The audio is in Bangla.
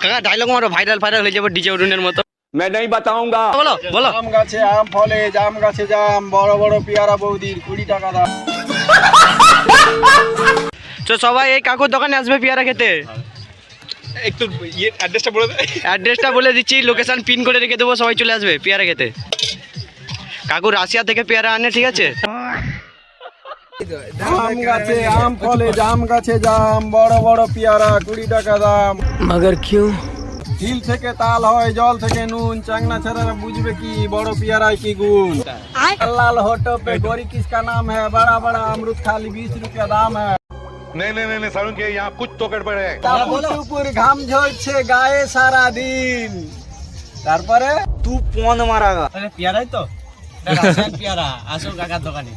কাকা ডায়লগ মারো, ভাইরাল হয়ে যাবে ডিজে উডুনের মতো। मैं नहीं बताऊंगा। বলো বলো। আম গাছে আম ফলে, জাম গাছে জাম, বড় বড় পেয়ারা বৌদির 20 টাকা দাম। তো সবাই এই কাকুর দোকানে আসবে পেয়ারা খেতে। একটু অ্যাড্রেসটা বলে দে। অ্যাড্রেসটা বলে দিচ্ছি, লোকেশন পিন করে রেখে দেবো, সবাই চলে আসবে পেয়ারা খেতে। কাকু রাশিয়া থেকে পেয়ারা আনে, ঠিক আছে? আম গাছে আম ফলে, জাম গাছে জাম, বড় বড় পেয়ারা 20 টাকা দাম। মগর কিউ? হিল থেকে তাল হয়, জল থেকে নুন, চাংনা ছাড়া বুঝবে কি বড় পেয়ারায় কি গুণ। লাল होठों पे गोरी किसका नाम है, बड़ा बड़ा अमरूद खाली 20 रुपया दाम है। नहीं सारुण के यहाँ कुछ तो गड़बड़ है। উপর ঘাম ঝরছে গায়ে সারা দিন, তারপরে তুই পন মারা গা। পেয়ারাই তো রাশিয়ান পেয়ারা, আসো কাকার দোকানে।